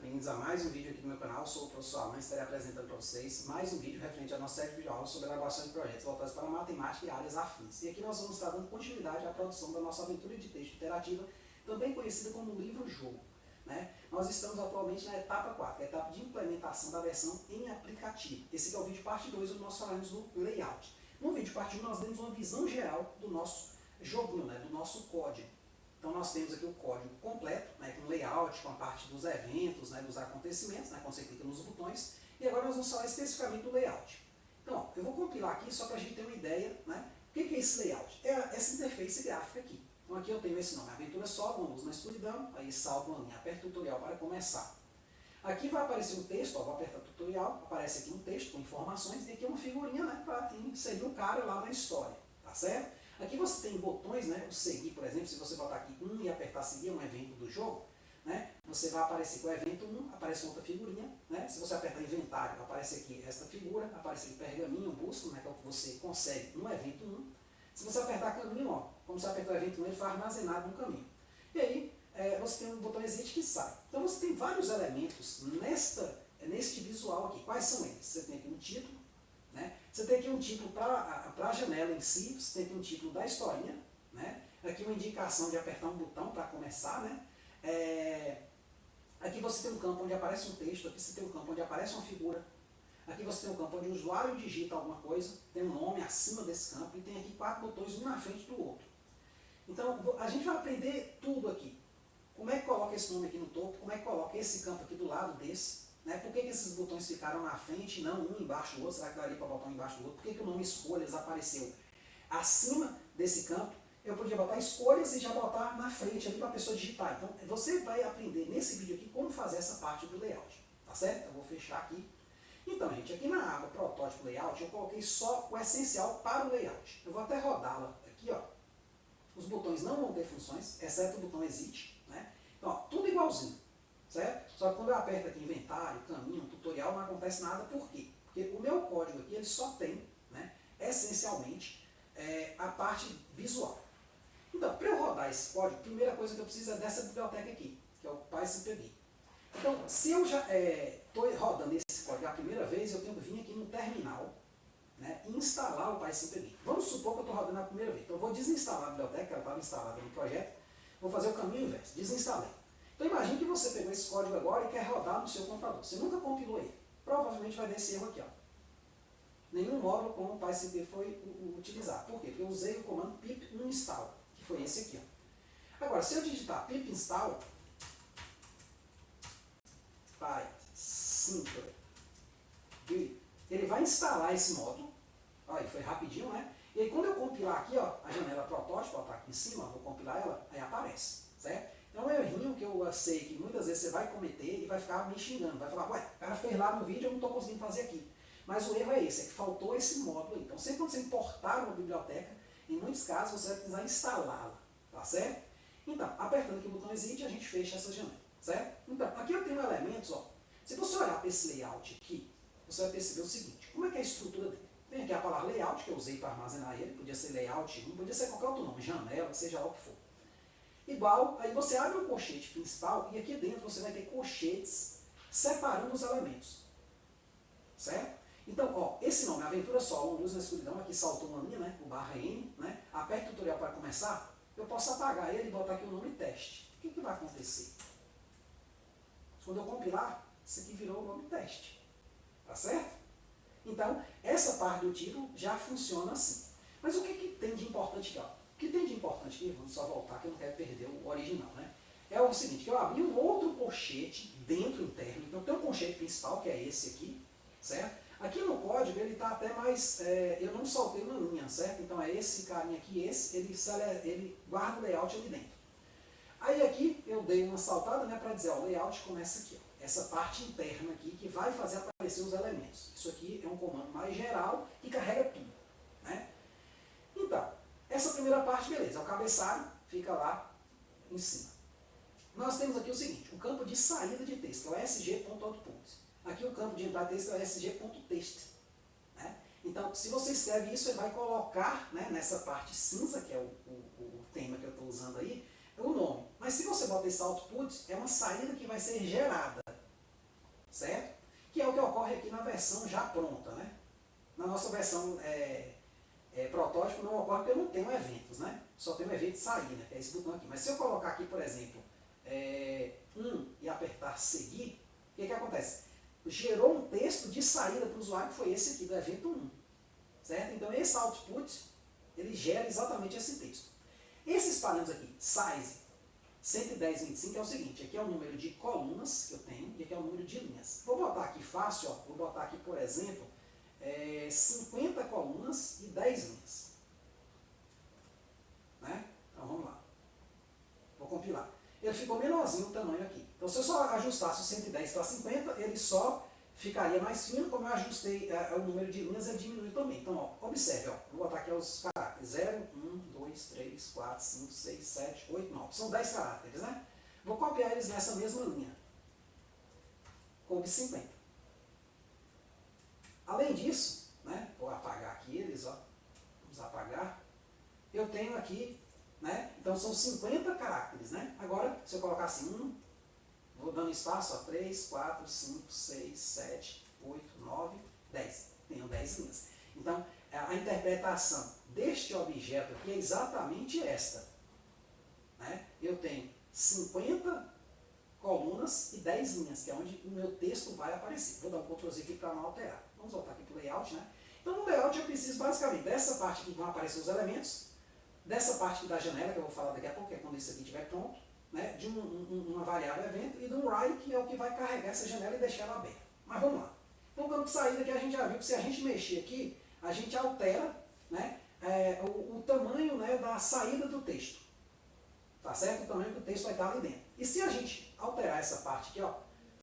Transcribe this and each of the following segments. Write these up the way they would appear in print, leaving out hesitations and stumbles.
bem-vindos a mais um vídeo aqui no meu canal. Eu sou o professor Alan, estarei apresentando para vocês mais um vídeo referente à nossa série de videoaulas sobre elaboração de projetos voltados para matemática e áreas afins. E aqui nós vamos estar dando continuidade à produção da nossa aventura de texto interativa, também conhecida como livro-jogo. Nós estamos atualmente na etapa 4, que é a etapa de implementação da versão em aplicativo. Esse aqui é o vídeo parte 2, onde nós falaremos do layout. No vídeo parte 1 nós demos uma visão geral do nosso joguinho, do nosso código. Então nós temos aqui o código completo, com layout, com a parte dos eventos, dos acontecimentos, quando você clica nos botões. E agora nós vamos falar especificamente do layout. Então, eu vou compilar aqui só para a gente ter uma ideia, o que é esse layout? É essa interface gráfica aqui. Então aqui eu tenho esse nome, Aventura Solo, uma luz na escuridão, aí salvo uma linha, aperto tutorial para começar. Aqui vai aparecer um texto, vou apertar tutorial, aparece aqui um texto com informações, e aqui uma figurinha para inserir o cara lá na história, tá certo? Aqui você tem botões, o seguir, por exemplo, se você botar aqui 1 e apertar seguir, um evento do jogo, você vai aparecer com o evento 1, aparece outra figurinha, se você apertar inventário, aparece aqui esta figura, aparece aqui pergaminho, busca, que é o que você consegue no evento 1. Se você apertar caminho, como você apertar o evento 1, ele foi armazenado no caminho. E aí, você tem um botão exit que sai. Então você tem vários elementos neste visual aqui. Quais são eles? Você tem aqui um título, você tem aqui um título para a janela em si, você tem aqui um título da historinha, aqui uma indicação de apertar um botão para começar, aqui você tem um campo onde aparece um texto, aqui você tem um campo onde aparece uma figura, aqui você tem um campo onde o usuário digita alguma coisa, tem um nome acima desse campo e tem aqui 4 botões, um na frente do outro. Então a gente vai aprender tudo aqui. Como é que coloca esse nome aqui no topo, como é que coloca esse campo aqui do lado desse, por que esses botões ficaram na frente e não um embaixo do outro? Será que daria para botar um embaixo do outro? Por que o nome escolhas apareceu acima desse campo? Eu podia botar escolhas e já botar na frente ali para a pessoa digitar. Então você vai aprender nesse vídeo aqui como fazer essa parte do layout, tá certo? Eu vou fechar aqui. Então, gente, aqui na aba protótipo layout eu coloquei só o essencial para o layout. Eu vou até rodá-la aqui, Os botões não vão ter funções, exceto o botão exit, Então, tudo igualzinho. Certo? Só que quando eu aperto aqui inventário, caminho, tutorial, não acontece nada. Por quê? Porque o meu código aqui ele só tem, essencialmente, a parte visual. Então, para eu rodar esse código, a primeira coisa que eu preciso é dessa biblioteca aqui, que é o PyCPB. Então, se eu já estou rodando esse código a primeira vez, eu tenho que vir aqui no terminal, e instalar o PyCPB. Vamos supor que eu estou rodando a primeira vez. Então, eu vou desinstalar a biblioteca, que ela estava instalada no projeto, vou fazer o caminho inverso, desinstalei. Então imagine que você pegou esse código agora e quer rodar no seu computador. Você nunca compilou ele. Provavelmente vai dar esse erro aqui. Nenhum módulo com o PyCP foi utilizado. Por quê? Porque eu usei o comando pip install, que foi esse aqui. Agora, se eu digitar pip install, PyCPB, ele vai instalar esse módulo. Olha, foi rapidinho, E aí quando eu compilar aqui, a janela protótipo, está aqui em cima, vou compilar ela, aí aparece, certo? É um errinho que eu sei que muitas vezes você vai cometer e vai ficar me xingando, vai falar, ué, o cara fez lá no vídeo, eu não estou conseguindo fazer aqui. Mas o erro é esse, é que faltou esse módulo aí. Então sempre quando você importar uma biblioteca, em muitos casos você vai precisar instalá-la, tá certo? Então, apertando aqui o botão exit, a gente fecha essa janela, certo? Então, aqui eu tenho elementos, se você olhar para esse layout aqui, você vai perceber o seguinte, como é que é a estrutura dele? Tem aqui a palavra layout, que eu usei para armazenar ele, podia ser layout 1, podia ser qualquer outro nome, janela, seja lá o que for. Igual, aí você abre o colchete principal e aqui dentro você vai ter colchetes separando os elementos. Certo? Então, esse nome, Aventura Solo, uma luz na escuridão, aqui saltou uma linha, o barra N, aperta o tutorial para começar, eu posso apagar ele e botar aqui o nome teste. O que vai acontecer? Quando eu compilar, isso aqui virou o nome teste. Tá certo? Então, essa parte do título já funciona assim. Mas o que tem de importante aqui? O que tem de importante aqui, vamos só voltar que eu não quero perder o original, é o seguinte, que eu abri um outro colchete dentro interno, então tem um colchete principal, que é esse aqui, certo? Aqui no código ele está até mais, eu não saltei uma linha, certo? Então é esse carinha aqui, ele guarda o layout ali dentro. Aí aqui eu dei uma saltada, para dizer, o layout começa aqui, essa parte interna aqui, que vai fazer aparecer os elementos. Isso aqui é um comando mais geral, que carrega tudo, Então, essa primeira parte, beleza, o cabeçalho fica lá em cima. Nós temos aqui o seguinte, o campo de saída de texto, que é o sg.output. Aqui o campo de entrada de texto é o sg.text. Então, se você escreve isso, ele vai colocar nessa parte cinza, que é o tema que eu estou usando aí, o nome. Mas se você bota esse output, é uma saída que vai ser gerada. certo? Que é o que ocorre aqui na versão já pronta, né? Na nossa versão protótipo não ocorre porque eu não tenho eventos, né? Só tenho evento de saída, que é esse botão aqui. Mas se eu colocar aqui, por exemplo, 1 e apertar seguir, o que acontece? Gerou um texto de saída para o usuário, que foi esse aqui do evento 1, certo? Então esse output, ele gera exatamente esse texto. Esses parâmetros aqui, size, 110,25 é o seguinte, aqui é o número de colunas que eu tenho e aqui é o número de linhas. Vou botar aqui fácil, ó, vou botar aqui, por exemplo, 50 colunas e 10 linhas. Né? Então vamos lá. Vou compilar. Ele ficou menorzinho o tamanho aqui. Então se eu só ajustasse o 110 para 50, ele só ficaria mais fino. Como eu ajustei o número de linhas, ele diminui também. Então, ó, observe, ó, vou botar aqui os caracteres. 0, 1, 2, 3, 4, 5, 6, 7, 8, 9. São 10 caracteres, né? Vou copiar eles nessa mesma linha. Coube 50. Além disso, né, vou apagar aqui eles, ó, vamos apagar. Eu tenho aqui, né, então são 50 caracteres, né? Agora, se eu colocar assim, vou dando espaço, ó, 3, 4, 5, 6, 7, 8, 9, 10. Tenho 10 linhas. Então, a interpretação deste objeto aqui é exatamente esta. Né? Eu tenho 50 colunas e 10 linhas, que é onde o meu texto vai aparecer. Vou dar um Ctrl Z aqui para não alterar. Vamos voltar aqui para o layout, né? Então no layout eu preciso basicamente dessa parte aqui que vão aparecer os elementos, dessa parte aqui da janela, que eu vou falar daqui a pouco, que é quando isso aqui estiver pronto, né? De uma variável evento, e de um write, que é o que vai carregar essa janela e deixar ela aberta. Mas vamos lá. Então o campo de saída que a gente já viu que se a gente mexer aqui, a gente altera, né, o tamanho, né, da saída do texto. Tá certo? O tamanho que o texto vai estar ali dentro. E se a gente alterar essa parte aqui, ó,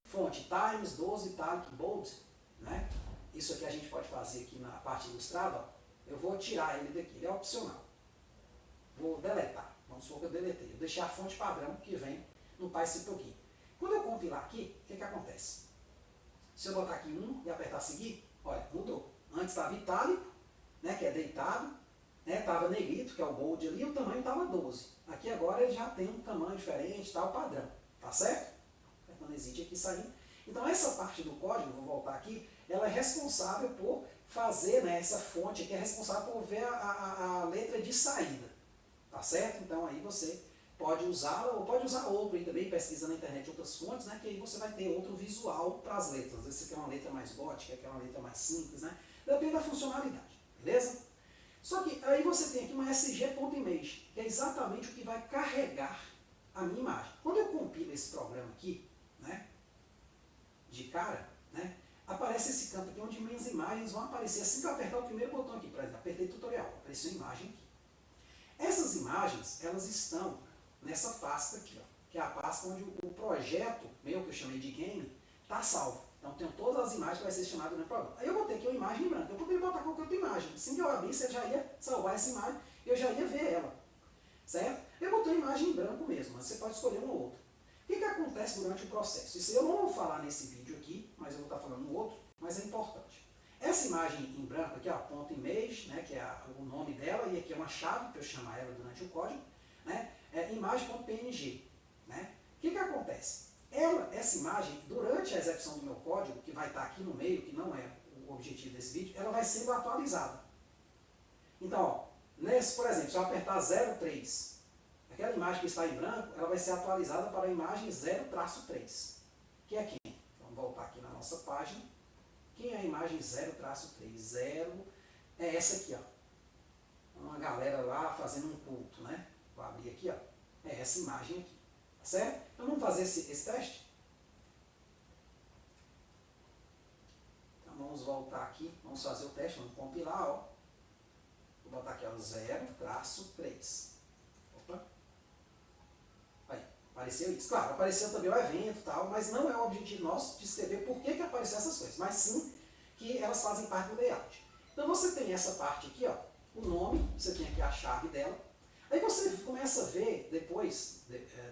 fonte Times, 12, Italic, Bold, né? Isso aqui a gente pode fazer aqui na parte ilustrada, ó. Eu vou tirar ele daqui, ele é opcional. Vou deletar. Vamos supor que eu deletei. Eu deixei a fonte padrão que vem no PyCypher aqui. Quando eu compilar aqui, o que acontece? Se eu botar aqui 1 e apertar seguir, olha, mudou. Antes estava itálico, né, que é deitado, né, estava negrito, que é o bold ali, e o tamanho estava 12. Aqui agora ele já tem um tamanho diferente, tá, o padrão. Tá certo? Apertando exit aqui saindo. Então essa parte do código, vou voltar aqui, ela é responsável por fazer, né, essa fonte aqui, é responsável por ver a letra de saída. Tá certo? Então aí você pode usá-la, ou pode usar outro aí também, pesquisa na internet outras fontes, né, que aí você vai ter outro visual para as letras. Às vezes você quer uma letra mais gótica, quer uma letra mais simples, né? Depende da funcionalidade, beleza? Só que aí você tem aqui uma sg.image, que é exatamente o que vai carregar a minha imagem. Quando eu compilo esse programa aqui, né, de cara, né, aparece esse campo aqui onde minhas imagens vão aparecer assim que eu apertar o primeiro botão aqui, por exemplo, apertei tutorial, apareceu a imagem aqui. Essas imagens, elas estão nessa pasta aqui, ó, que é a pasta onde o projeto meu, que eu chamei de game, está salvo. Então tem todas as imagens que vai ser chamado no programa. Aí eu botei aqui uma imagem em branco. Eu poderia botar qualquer outra imagem. Assim que eu abrisse, ele já ia salvar essa imagem e eu já ia ver ela. Certo? Eu botei uma imagem em branco mesmo, mas você pode escolher uma ou outra. O que acontece durante o processo? Isso eu não vou falar nesse vídeo aqui, mas eu vou estar falando no outro, mas é importante. Essa imagem em branco aqui, ó, ponto .image, né, que é o nome dela, e aqui é uma chave para eu chamar ela durante o código, né, é imagem.png. Né? O que acontece? Essa imagem, durante a execução do meu código, que vai estar aqui no meio, que não é o objetivo desse vídeo, ela vai sendo atualizada. Então, ó, por exemplo, se eu apertar 03, aquela imagem que está em branco, ela vai ser atualizada para a imagem 0-3, que é quem? Vamos voltar aqui na nossa página. Quem é a imagem 0-3? 0 é essa aqui, ó. Uma galera lá fazendo um culto, né? Vou abrir aqui, ó. É essa imagem aqui. Certo? Então vamos fazer esse teste? Então vamos voltar aqui, vamos fazer o teste, vamos compilar, ó. Vou botar aqui, ó, 0-3. Opa. Aí, apareceu isso. Claro, apareceu também o evento e tal, mas não é o objetivo nosso de escrever por que apareceu essas coisas, mas sim que elas fazem parte do layout. Então você tem essa parte aqui, ó, o nome, você tem aqui a chave dela. Aí você começa a ver depois,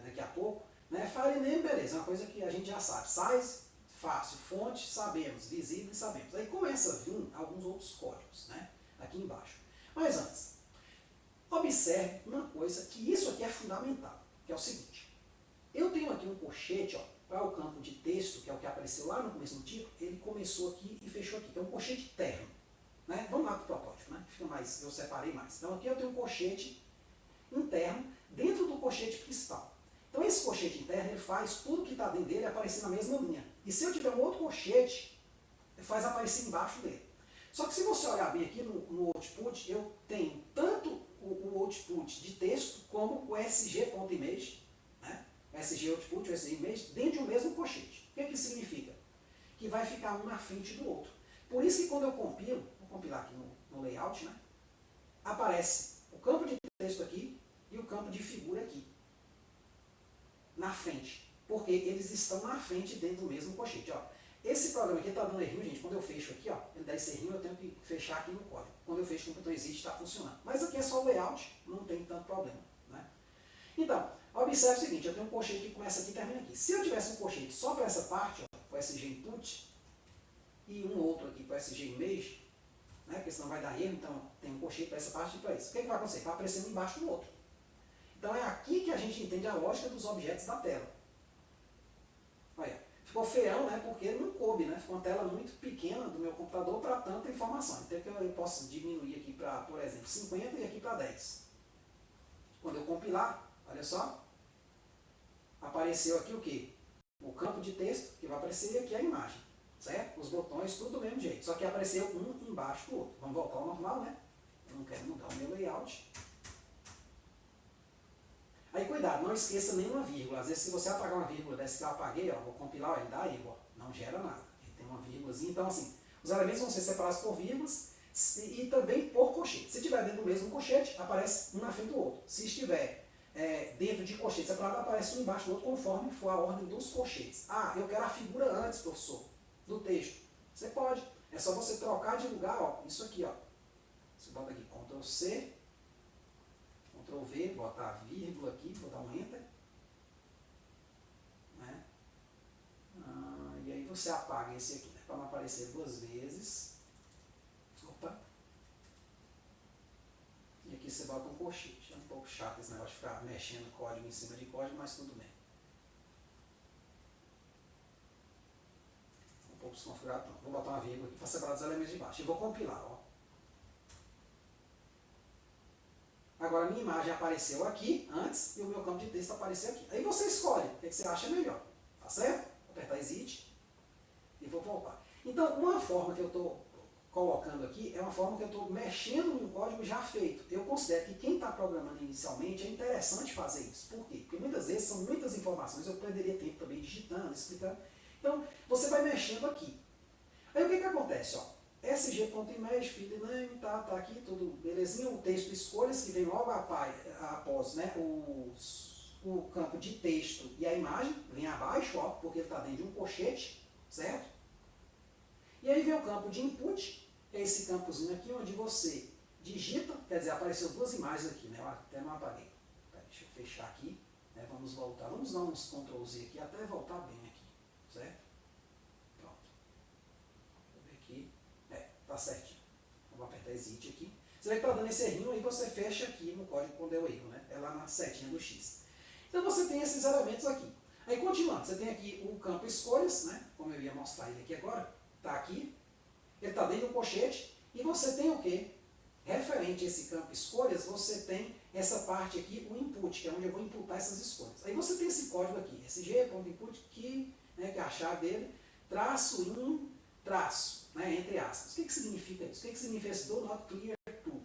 daqui a pouco, né, file name, beleza, é uma coisa que a gente já sabe. Size, fácil. Fonte, sabemos. Visível, sabemos. Aí começa a vir alguns outros códigos, né, aqui embaixo. Mas antes, observe uma coisa, que isso aqui é fundamental, que é o seguinte. Eu tenho aqui um colchete, ó, para o campo de texto, que é o que apareceu lá no começo do título, ele começou aqui e fechou aqui. É um colchete interno. Né? Vamos lá para o protótipo, né? Fica mais, eu separei mais. Então aqui eu tenho um colchete interno dentro do colchete principal. Então esse colchete interno ele faz tudo que está dentro dele aparecer na mesma linha. E se eu tiver um outro colchete, ele faz aparecer embaixo dele. Só que se você olhar bem aqui no output, eu tenho tanto o output de texto como o sg.image, né? O sg output, o sg image, dentro do mesmo colchete. O que isso significa? Que vai ficar um na frente do outro. Por isso que quando eu compilo, vou compilar aqui no layout, né? Aparece o campo de texto aqui e o campo de figura aqui, na frente. Porque eles estão na frente dentro do mesmo colchete. Ó. Esse programa aqui está dando errinho, gente. Quando eu fecho aqui, ó, ele dá esse errinho, eu tenho que fechar aqui no código. Quando eu fecho o botão exit, está funcionando. Mas aqui é só o layout, não tem tanto problema. Né? Então, observe o seguinte, eu tenho um colchete que começa aqui e termina aqui. Se eu tivesse um colchete só para essa parte, ó, com SG input, e um outro aqui para SG image, né, porque senão vai dar erro, então tem um colchete para essa parte e para isso. O que vai acontecer? Vai aparecendo embaixo do outro. Então é aqui que a gente entende a lógica dos objetos da tela. Olha, ficou feião, né, porque não coube, né, ficou uma tela muito pequena do meu computador para tanta informação. Então eu posso diminuir aqui para, por exemplo, 50 e aqui para 10. Quando eu compilar, olha só, apareceu aqui o quê? O campo de texto, que vai aparecer aqui a imagem. Certo? Os botões, tudo do mesmo jeito. Só que apareceu um embaixo do outro. Vamos voltar ao normal, né? Eu não quero mudar o meu layout. Aí cuidado, não esqueça nenhuma vírgula. Às vezes se você apagar uma vírgula dessa que eu apaguei, ó, vou compilar, ó, ele dá erro, ó, não gera nada. Ele tem uma vírgulazinha. Então assim, os elementos vão ser separados por vírgulas e também por colchete. Se estiver dentro do mesmo colchete, aparece um na frente do outro. Se estiver dentro de colchete separado, aparece um embaixo do outro conforme for a ordem dos colchetes. Ah, eu quero a figura antes, professor, do texto. Você pode. É só você trocar de lugar, ó, isso aqui, ó. Você bota aqui Ctrl C, Ctrl V, botar a vírgula aqui, vou dar um Enter. Né? E aí você apaga esse aqui, né, para não aparecer duas vezes. Opa. E aqui você bota um colchete. É um pouco chato esse negócio de ficar mexendo código em cima de código, mas tudo bem. Desconfigurado, pronto. Vou botar uma vírgula aqui para separar os elementos de baixo. E vou compilar. Ó. Agora a minha imagem apareceu aqui antes e o meu campo de texto apareceu aqui. Aí você escolhe o que você acha melhor. Tá certo? Vou apertar Exit e vou voltar. Então, uma forma que eu estou colocando aqui é uma forma que eu estou mexendo num código já feito. Eu considero que quem está programando inicialmente é interessante fazer isso. Por quê? Porque muitas vezes são muitas informações, eu perderia tempo também digitando, explicando. Então, você vai mexendo aqui. Aí o que acontece? Ó, sg.image, filename, tá aqui, tudo belezinha. O texto escolhas, que vem logo após, né, o campo de texto e a imagem, vem abaixo, ó, porque ele está dentro de um colchete, certo? E aí vem o campo de input, que é esse campozinho aqui, onde você digita, quer dizer, apareceu duas imagens aqui, né? Eu até não apaguei. Deixa eu fechar aqui, né? Vamos voltar, vamos dar uns Ctrl Z aqui até voltar bem aqui. Certo? Pronto. Vou ver aqui. Tá certinho. Vou apertar Exit aqui. Você vai estar dando esse errinho, aí você fecha aqui no código quando deu erro, né? É lá na setinha do X. Então você tem esses elementos aqui. Aí continuando, você tem aqui o campo escolhas, né? Como eu ia mostrar ele aqui agora. Tá aqui. Ele está dentro do colchete. E você tem o quê? Referente a esse campo escolhas, você tem essa parte aqui, o input, que é onde eu vou imputar essas escolhas. Aí você tem esse código aqui, sg.input, que é a chave dele, traço in, traço, né, entre aspas. O que significa isso? O que significa esse do not clear to?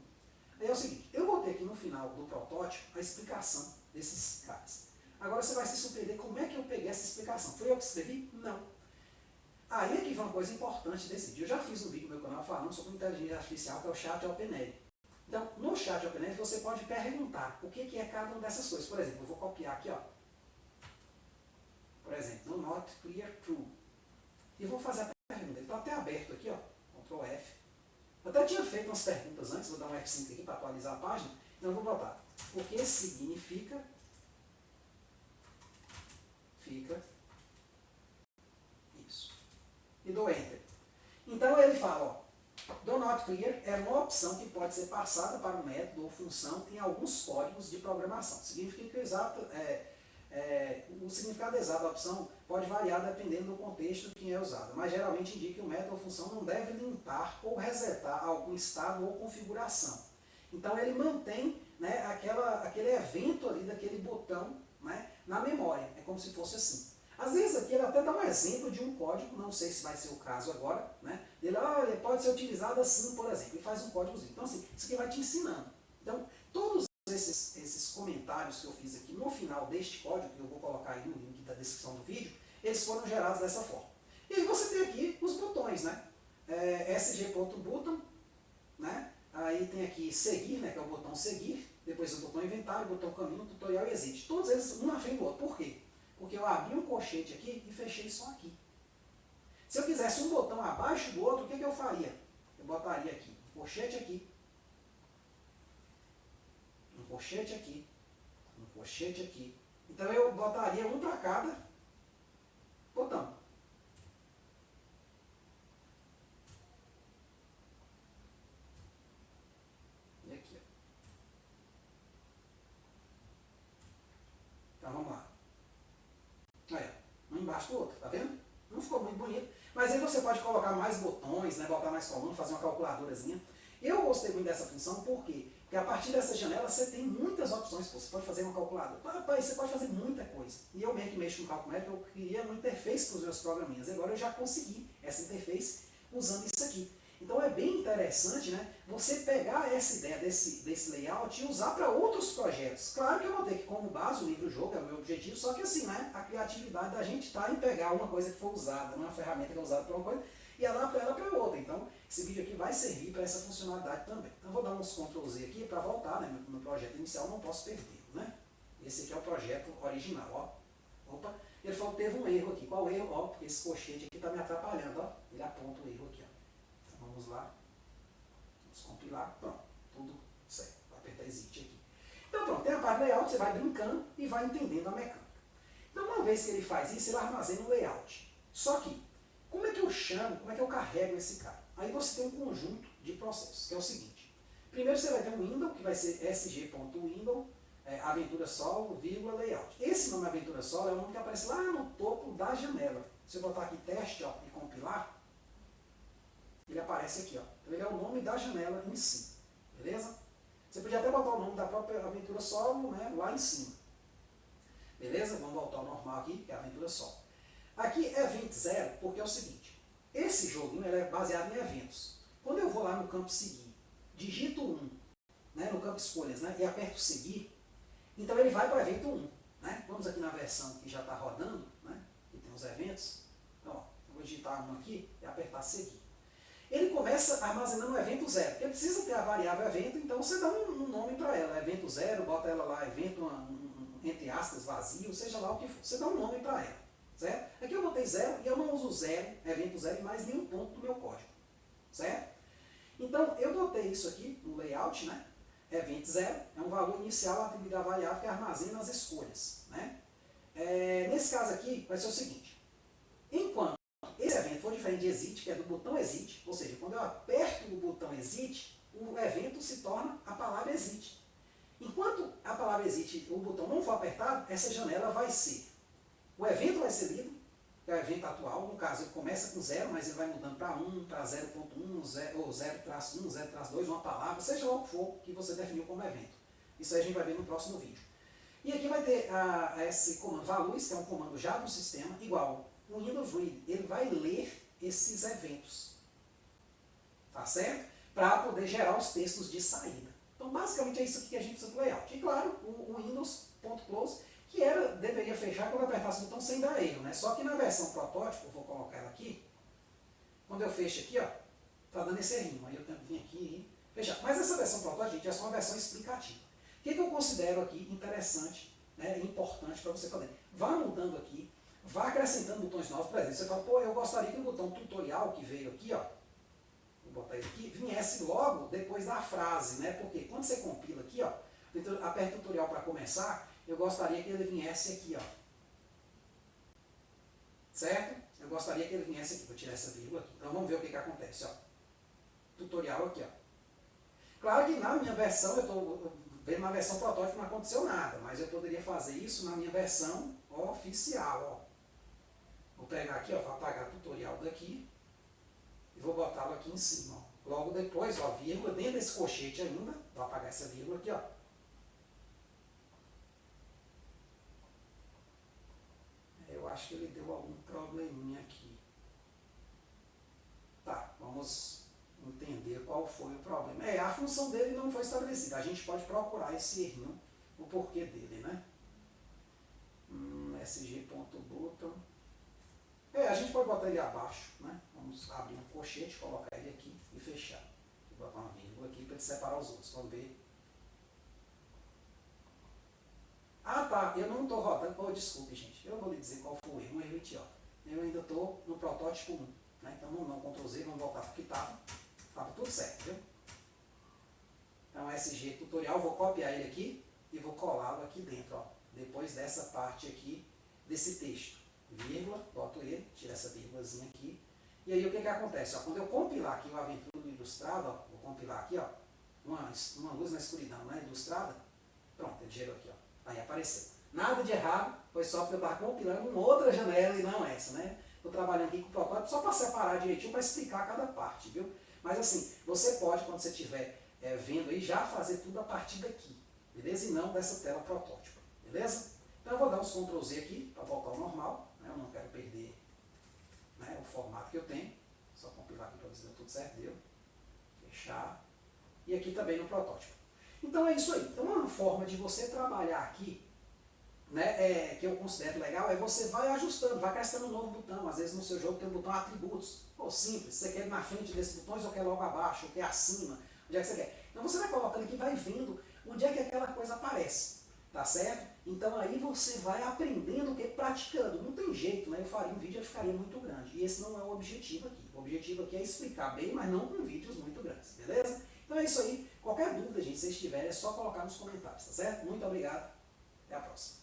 Aí é o seguinte, eu botei aqui no final do protótipo a explicação desses caras. Agora você vai se surpreender como é que eu peguei essa explicação. Foi eu que escrevi? Não. Aí é que vem uma coisa importante desse vídeo. Eu já fiz um vídeo no meu canal falando sobre inteligência artificial, que é o chat OpenAI. Então, no chat OpenAI você pode perguntar o que é cada uma dessas coisas. Por exemplo, eu vou copiar aqui, ó. Por exemplo, no not clear true. E vou fazer a pergunta. Ele está até aberto aqui, ó. Ctrl F. Eu até tinha feito umas perguntas antes, vou dar um F5 aqui para atualizar a página. Então eu vou botar. O que significa? Fica isso. E dou Enter. Então ele fala, ó. Do not clear é uma opção que pode ser passada para um método ou função em alguns códigos de programação. Significa que o significado exato da opção pode variar dependendo do contexto que é usado, mas geralmente indica que o método ou função não deve limpar ou resetar algum estado ou configuração. Então ele mantém, né, aquele evento ali daquele botão, né, na memória, é como se fosse assim. Às vezes aqui ele até dá um exemplo de um código, não sei se vai ser o caso agora, né? Ele pode ser utilizado assim, por exemplo, e faz um códigozinho. Então assim, isso aqui vai te ensinando. Então, todos esses comentários que eu fiz aqui no final deste código, que eu vou colocar aí no link da descrição do vídeo, eles foram gerados dessa forma. E aí você tem aqui os botões, né? sg.button, né? Aí tem aqui seguir, né, que é o botão seguir, depois o botão inventário, o botão caminho, tutorial e exit. Todos eles um na frente do outro. Por quê? Porque eu abri um colchete aqui e fechei só aqui. Se eu quisesse um botão abaixo do outro, o que eu faria? Eu botaria aqui um colchete aqui, um colchete aqui, um colchete aqui. Então eu botaria um para cada botão. E aqui, ó. Então vamos lá. Aí, um embaixo do outro, tá vendo? Não ficou muito bonito, mas aí você pode colocar mais botões, né, botar mais coluna, fazer uma calculadorazinha. Eu gostei muito dessa função, por quê? Porque a partir dessa janela você tem muitas opções, você pode fazer uma calculadora, rapaz, você pode fazer muita coisa. E eu mesmo que mexo com cálculo métrico, eu queria uma interface para os meus programinhas. Agora eu já consegui essa interface usando isso aqui. Então é bem interessante, né, você pegar essa ideia desse layout e usar para outros projetos. Claro que eu vou ter que, como base, o livro-jogo é o meu objetivo, só que assim, né, a criatividade da gente está em pegar uma coisa que foi usada, uma ferramenta que é usada para uma coisa, e adaptar ela para outra. Então, esse vídeo aqui vai servir para essa funcionalidade também. Então, eu vou dar uns Ctrl Z aqui para voltar, né, no projeto inicial, não posso perder, né? Esse aqui é o projeto original, ó. Opa, ele falou que teve um erro aqui. Qual erro? Ó, porque esse colchete aqui está me atrapalhando, ó. Ele aponta o erro aqui, ó. Vamos lá, vamos compilar, pronto, tudo certo, vou apertar exit aqui. Então pronto, tem a parte do layout, você vai brincando e vai entendendo a mecânica. Então uma vez que ele faz isso, ele armazena o layout. Só que, como é que eu chamo, como é que eu carrego esse cara? Aí você tem um conjunto de processos, que é o seguinte. Primeiro você vai ter um window, que vai ser sg.window, aventura solo, vírgula, layout. Esse nome aventura solo é o nome que aparece lá no topo da janela. Se eu botar aqui teste, ó, e compilar, ele aparece aqui, ó. Então ele é o nome da janela em si, beleza? Você podia até botar o nome da própria aventura solo, né, lá em cima. Beleza? Vamos voltar ao normal aqui, que é a aventura solo. Aqui é event 0, porque é o seguinte, esse joguinho ele é baseado em eventos. Quando eu vou lá no campo seguir, digito 1, né, no campo escolhas, né, e aperto seguir, então ele vai para o evento 1. Né? Vamos aqui na versão que já está rodando, né, que tem os eventos. Então, ó, eu vou digitar 1 aqui e apertar seguir. Ele começa armazenando o evento 0, porque precisa ter a variável evento, então você dá um nome para ela, evento 0, bota ela lá, evento, entre aspas, vazio, seja lá o que for, você dá um nome para ela, certo? Aqui eu botei 0 e eu não uso 0, evento 0 em mais nenhum ponto do meu código, certo? Então eu botei isso aqui no layout, né? Event 0 é um valor inicial atribuído à variável que armazena as escolhas, né? Nesse caso aqui vai ser o seguinte, enquanto esse evento for diferente de exit, que é do botão exit, ou seja, quando eu aperto o botão exit, o evento se torna a palavra exit. Enquanto a palavra exit, o botão não for apertado, essa janela vai ser, o evento vai ser lido, que é o evento atual, no caso ele começa com 0, mas ele vai mudando para 1, para 0.1, ou 0-1, 0-2, uma palavra, seja lá o que for que você definiu como evento. Isso aí a gente vai ver no próximo vídeo. E aqui vai ter esse comando values, que é um comando já do sistema, igual o Windows Read, ele vai ler esses eventos, tá certo? Para poder gerar os textos de saída. Então, basicamente é isso aqui que a gente precisa do layout. E claro, o Windows.close, que deveria fechar quando eu apertasse o botão sem dar erro, né? Só que na versão protótipo, eu vou colocar ela aqui, quando eu fecho aqui, ó, tá dando esse errinho, aí eu tenho que vir aqui e fechar. Mas essa versão protótipo, gente, é só uma versão explicativa. O que eu considero aqui interessante, né, importante para você fazer? Vá mudando aqui, vá acrescentando botões novos. Por exemplo, você fala, pô, eu gostaria que o botão tutorial que veio aqui, ó, vou botar ele aqui, viesse logo depois da frase, né? Porque quando você compila aqui, ó, aperta o tutorial para começar, eu gostaria que ele viesse aqui, ó. Certo? Eu gostaria que ele viesse aqui, vou tirar essa vírgula aqui. Então vamos ver o que acontece, ó. Tutorial aqui, ó. Claro que na minha versão, eu estou vendo na versão protótipo não aconteceu nada, mas eu poderia fazer isso na minha versão oficial, ó. Vou pegar aqui, ó, vou apagar o tutorial daqui e vou botá-lo aqui em cima, ó. Logo depois, ó, vírgula, dentro desse colchete ainda, vou apagar essa vírgula aqui, ó. Eu acho que ele deu algum probleminha aqui. Tá, vamos entender qual foi o problema. A função dele não foi estabelecida. A gente pode procurar esse errinho, o porquê dele, né? sg.button. A gente pode botar ele abaixo, né? Vamos abrir um colchete, colocar ele aqui e fechar. Vou botar uma vírgula aqui para ele separar os outros. Vamos ver. Ah, tá, eu não estou rodando. Oh, desculpe, gente. Eu vou lhe dizer qual foi o erro. Um erro idiota. Eu ainda estou no protótipo 1. Né? Então, não Ctrl Z, vamos voltar para o que estava. Estava tudo certo, viu? Então, SG tutorial, vou copiar ele aqui e vou colá-lo aqui dentro, ó. Depois dessa parte aqui, desse texto. Vírgula, boto ele, tiro essa vírgulazinha aqui. E aí, o que acontece? Ó, quando eu compilar aqui o Aventura do Ilustrado, ó, vou compilar aqui, ó, uma luz na escuridão, né? Ilustrada. Pronto, ele gerou aqui, ó. Aí apareceu. Nada de errado, foi só porque eu estava compilando uma outra janela e não essa, né? Estou trabalhando aqui com o protótipo só para separar direitinho, para explicar cada parte, viu? Mas assim, você pode, quando você estiver vendo aí, já fazer tudo a partir daqui, beleza? E não dessa tela protótipo, beleza? Então eu vou dar uns Ctrl Z aqui, para voltar ao normal, né? Eu não quero perder, né, o formato que eu tenho. Só compilar aqui para ver se deu tudo certo, deu. Fechar. E aqui também no protótipo. Então é isso aí. Então uma forma de você trabalhar aqui, né, que eu considero legal, é você vai ajustando, vai acrescentando um novo botão. Às vezes no seu jogo tem um botão atributos. Ou simples, você quer na frente desses botões ou quer logo abaixo, ou quer acima, onde é que você quer. Então você vai colocando aqui, vai vendo onde é que aquela coisa aparece. Tá certo? Então aí você vai aprendendo o que? Praticando. Não tem jeito, né? Eu faria um vídeo e ficaria muito grande. E esse não é o objetivo aqui. O objetivo aqui é explicar bem, mas não com vídeos muito grandes. Beleza? Então é isso aí. Qualquer dúvida, gente, se vocês tiverem, é só colocar nos comentários, tá certo? Muito obrigado. Até a próxima.